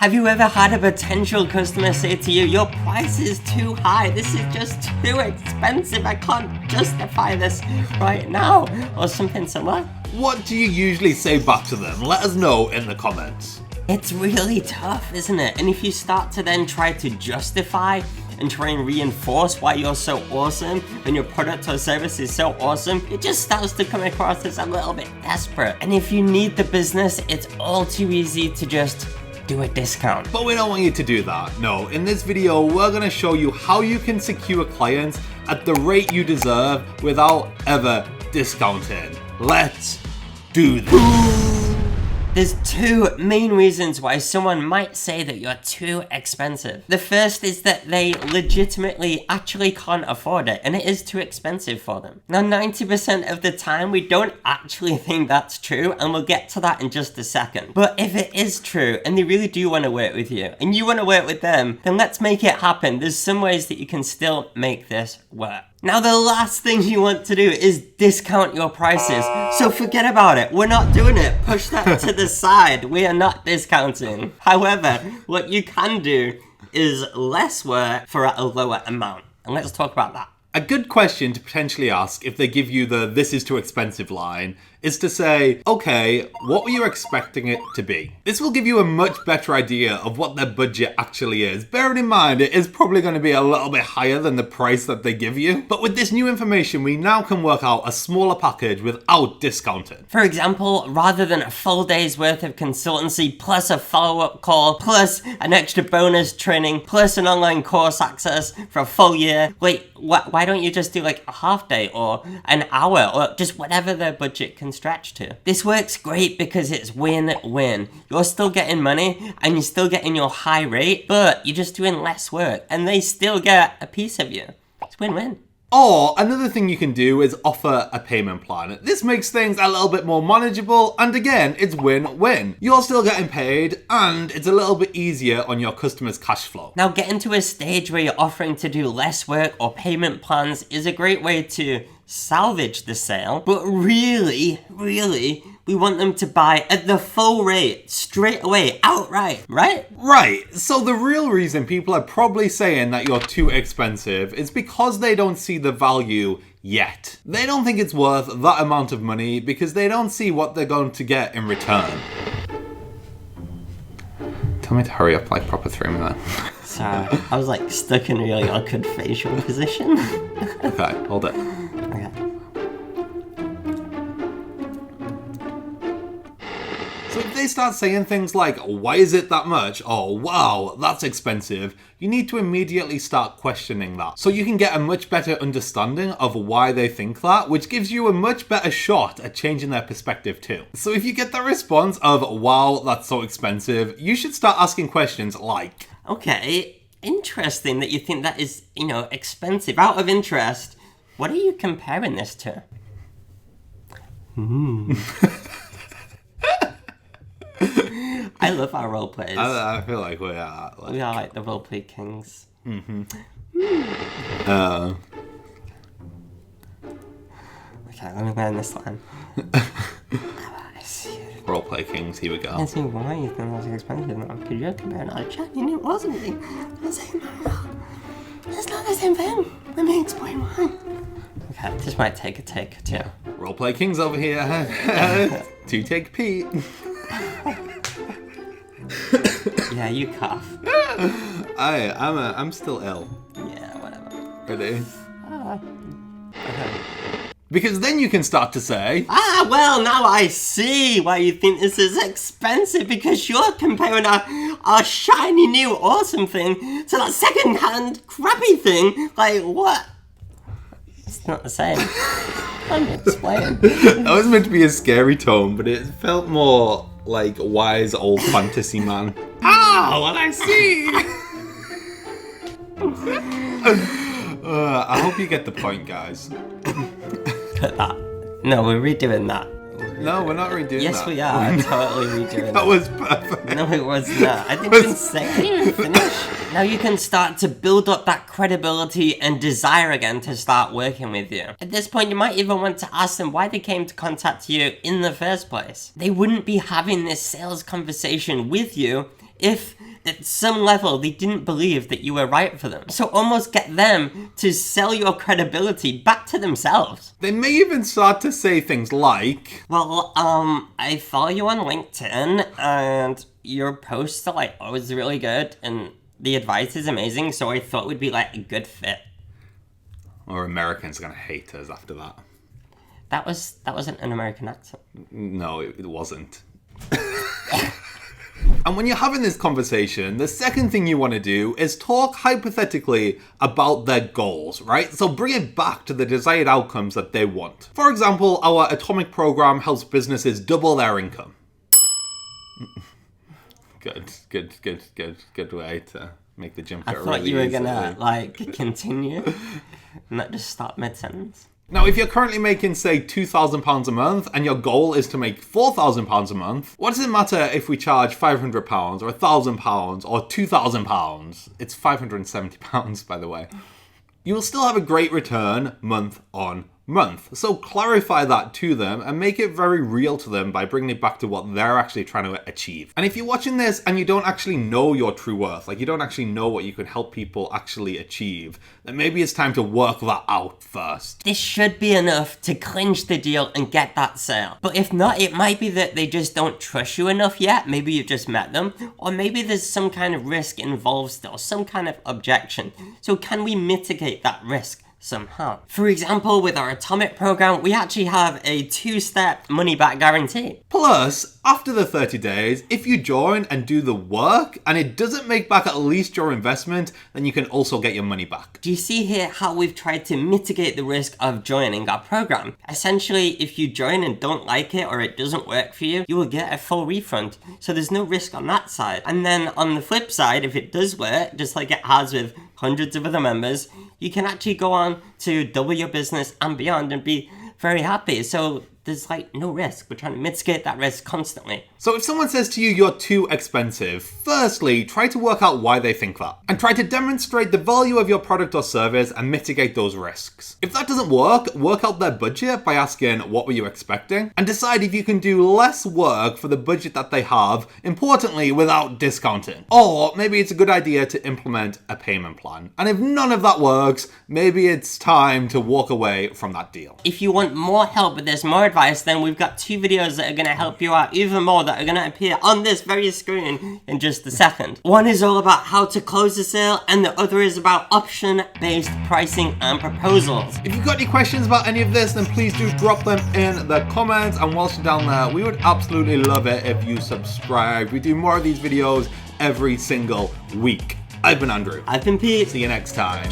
Have you ever had a potential customer say to you, your price is too high, this is just too expensive, I can't justify this right now, or something similar? What do you usually say back to them? Let us know in the comments. It's really tough, isn't it? And if you start to then try to justify and try and reinforce why you're so awesome and your product or service is so awesome, it just starts to come across as a little bit desperate. And if you need the business, it's all too easy to just do a discount. But we don't want you to do that. No, in this video, we're going to show you how you can secure clients at the rate you deserve without ever discounting. Let's do this. There's two main reasons why someone might say that you're too expensive. The first is that they legitimately actually can't afford it and it is too expensive for them. Now 90% of the time we don't actually think that's true, and we'll get to that in just a second. But if it is true and they really do want to work with you and you want to work with them, then let's make it happen. There's some ways that you can still make this work. Now the last thing you want to do is discount your prices. So forget about it. We're not doing it. Push that to the side. We are not discounting. However, what you can do is less work for a lower amount. And let's talk about that. A good question to potentially ask if they give you the "this is too expensive" line is to say, okay, what were you expecting it to be? This will give you a much better idea of what their budget actually is. Bearing in mind, it is probably going to be a little bit higher than the price that they give you. But with this new information, we now can work out a smaller package without discounting. For example, rather than a full day's worth of consultancy, plus a follow-up call, plus an extra bonus training, plus an online course access for a full year, wait, why don't you just do like a half day or an hour or just whatever their budget can stretch to? This works great because it's win-win. You're still getting money and you're still getting your high rate, but you're just doing less work and they still get a piece of you. It's win-win. Or another thing you can do is offer a payment plan. This makes things a little bit more manageable, and again, it's win-win. You're still getting paid and it's a little bit easier on your customers' cash flow. Now getting to a stage where you're offering to do less work or payment plans is a great way to salvage the sale, but really, we want them to buy at the full rate, straight away, outright, right? Right, so the real reason people are probably saying that you're too expensive is because they don't see the value yet. They don't think it's worth that amount of money because they don't see what they're going to get in return. Tell me to hurry up like proper 3 minutes. Sorry, I was like stuck in a really awkward facial position. Okay, hold it. Okay. So if they start saying things like, why is it that much? Oh, wow, that's expensive. You need to immediately start questioning that. So you can get a much better understanding of why they think that, which gives you a much better shot at changing their perspective too. So if you get that response of, wow, that's so expensive, you should start asking questions like, okay, interesting that you think that is, expensive. Out of interest, what are you comparing this to? I love our role plays. I feel like we are. We are like the roleplay kings. Mm-hmm. Okay, let me learn this line. I see it. Roleplay kings, here we go. I see why you think that's expensive now. Because you're comparing our chat and it wasn't me. I say, no, it's not the same thing. Let me explain why. Okay, this might take a take too. Roleplay kings over here. To take Pete. Yeah, you cough. I'm still ill. Yeah, whatever. Ready? Okay. Because then you can start to say, well, now I see why you think this is expensive, because you're comparing our shiny new awesome thing to that second-hand crappy thing. Like, what? It's not the same. I'm explaining. That was meant to be a scary tone, but it felt more like wise old fantasy man. What I see! I hope you get the point, guys. Cut that. No, we're redoing that. No, we're not redoing that. Yes, we are. Totally redoing that. That was perfect. No, it was not. I didn't even say. I didn't even finish. Now you can start to build up that credibility and desire again to start working with you. At this point, you might even want to ask them why they came to contact you in the first place. They wouldn't be having this sales conversation with you if at some level, they didn't believe that you were right for them. So almost get them to sell your credibility back to themselves. They may even start to say things like, well, I follow you on LinkedIn, and your posts are like always really good, and the advice is amazing, so I thought it would be like a good fit. or Americans are going to hate us after that. That wasn't an American accent. No, it wasn't. And when you're having this conversation, the second thing you want to do is talk hypothetically about their goals, right? So bring it back to the desired outcomes that they want. For example, our atomic program helps businesses double their income. Good way to make the jump. I thought you were gonna continue, not just stop mid-sentence. Now, if you're currently making, say, £2,000 a month and your goal is to make £4,000 a month, what does it matter if we charge £500 or £1,000 or £2,000? It's £570, by the way. You will still have a great return month on month. So clarify that to them and make it very real to them by bringing it back to what they're actually trying to achieve. And if you're watching this and you don't actually know your true worth, like you don't actually know what you can help people actually achieve, then maybe it's time to work that out first. This should be enough to clinch the deal and get that sale. But if not, it might be that they just don't trust you enough yet. Maybe you've just met them, or maybe there's some kind of risk involved still, some kind of objection. So can we mitigate that risk somehow? For example, with our atomic program, we actually have a 2-step money back guarantee. Plus, after the 30 days, if you join and do the work and it doesn't make back at least your investment, then you can also get your money back. Do you see here how we've tried to mitigate the risk of joining our program? Essentially, if you join and don't like it or it doesn't work for you, you will get a full refund. So there's no risk on that side. And then on the flip side, if it does work, just like it has with hundreds of other members, you can actually go on to double your business and beyond and be very happy. So there's no risk. We're trying to mitigate that risk constantly. So if someone says to you you're too expensive, firstly, try to work out why they think that. And try to demonstrate the value of your product or service and mitigate those risks. If that doesn't work out their budget by asking what were you expecting? And decide if you can do less work for the budget that they have, importantly without discounting. Or maybe it's a good idea to implement a payment plan. And if none of that works, maybe it's time to walk away from that deal. If you want more help with this, more advice, then we've got 2 videos that are going to help you out even more that are going to appear on this very screen in just a second. One is all about how to close a sale, and the other is about option-based pricing and proposals. If you've got any questions about any of this, then please do drop them in the comments. And whilst you're down there, we would absolutely love it if you subscribe. We do more of these videos every single week. I've been Andrew. I've been Pete. See you next time.